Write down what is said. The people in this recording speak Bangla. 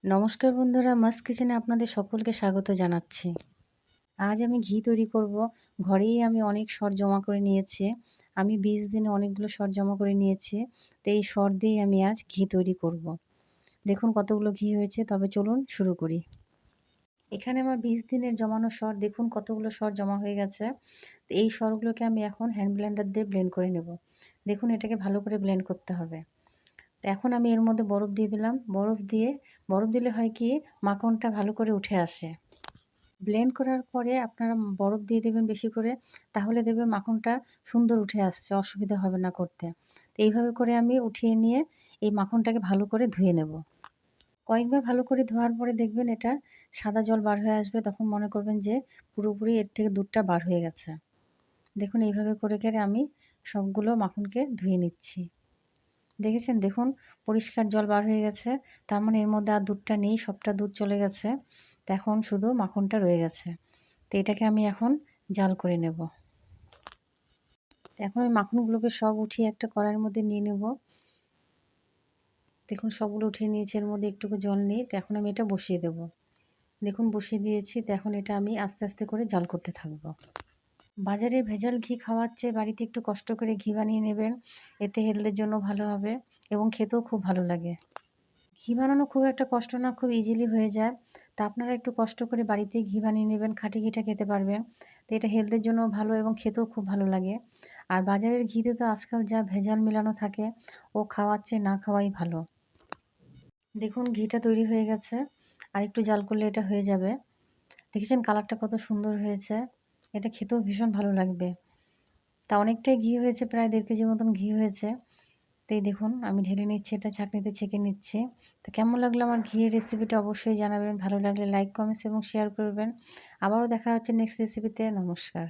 নমস্কার বন্ধুরা, মাস কিচেনে আপনাদের সকলকে স্বাগত জানাচ্ছি। আজ আমি ঘি তৈরি করব। ঘরেই আমি অনেক সর জমা করে নিয়েছি। আমি ২০ দিনে অনেকগুলো সর জমা করে নিয়েছি। তো এই সর দিয়েই আমি আজ ঘি তৈরি করব। দেখুন কতগুলো ঘি হয়েছে, তবে চলুন শুরু করি। এখানে আমার ২০ দিনের জমানো সর, দেখুন কতগুলো সর জমা হয়ে গেছে। তো এই সরগুলোকে আমি এখন হ্যান্ড ব্লেন্ডার দিয়ে ব্লেন্ড করে নেব। দেখুন এটাকে ভালো করে ব্লেন্ড করতে হবে। তো এখন আমি এর মধ্যে বরফ দিয়ে দিলাম। বরফ দিলে হয় কি, মাখনটা ভালো করে উঠে আসে। ব্লেন্ড করার পরে আপনারা বরফ দিয়ে দেবেন বেশি করে, তাহলে দেখবেন মাখনটা সুন্দর উঠে আসছে, অসুবিধা হবে না করতে। তো এইভাবে করে আমি উঠিয়ে নিয়ে এই মাখনটাকে ভালো করে ধুয়ে নেব। কয়েকবার ভালো করে ধোয়ার পরে দেখবেন এটা সাদা জল বার হয়ে আসবে, তখন মনে করবেন যে পুরোপুরি এর থেকে দুধটা বার হয়ে গেছে। দেখুন এইভাবে করে আমি সবগুলো মাখনকে ধুয়ে নিচ্ছি। দেখেছেন, দেখুন পরিষ্কার জল বার হয়ে গেছে। তার মানে এর মধ্যে আর দুধটা নেই, সবটা দুধ চলে গেছে। তো এখন শুধু মাখনটা রয়ে গেছে। তো এটাকে আমি এখন জাল করে নেব। তো এখন আমি মাখনগুলোকে সব উঠিয়ে একটা কড়াইয়ের মধ্যে নিয়ে নেব। দেখুন সবগুলো উঠিয়ে নিয়েছি, এর মধ্যে একটুকু জল নেই। তো এখন আমি এটা বসিয়ে দেব। দেখুন বসিয়ে দিয়েছি। তো এখন এটা আমি আস্তে আস্তে করে জাল করতে থাকব। বাজারে ভেজাল ঘি খাওয়ার চেয়ে বাড়িতে একটু কষ্ট করে ঘি বানিয়ে নেবেন। এতে হেলথের জন্য ভালো হবে এবং খেতেও খুব ভালো লাগে। ঘি বানানো খুব একটা কষ্ট না, খুব ইজিলি হয়ে যায়। তা আপনারা একটু কষ্ট করে বাড়িতেই ঘি বানিয়ে নেবেন, খাঁটি ঘিটা খেতে পারবেন। তো এটা হেলথের জন্য ভালো এবং খেতেও খুব ভালো লাগে। আর বাজারের ঘিতে তো আজকাল যা ভেজাল মেলানো থাকে, ও খাওয়ার চেয়ে না খাওয়াই ভালো। দেখুন ঘিটা তৈরি হয়ে গেছে। আর একটু জাল করলে এটা হয়ে যাবে। দেখেছেন কালারটা কত সুন্দর হয়েছে। এটা খেতেও ভীষণ ভালো লাগবে। তা অনেকটাই ঘি হয়েছে, প্রায় ১.৫ কেজি মতন ঘি হয়েছে। তো এই দেখুন আমি ঢেলে নিচ্ছি, এটা ছাঁকনিতে ছেঁকে নিচ্ছি। তো কেমন লাগলো আমার ঘিয়ের রেসিপিটা অবশ্যই জানাবেন। ভালো লাগলে লাইক, কমেন্টস এবং শেয়ার করবেন। আবারও দেখা হচ্ছে নেক্সট রেসিপিতে। নমস্কার।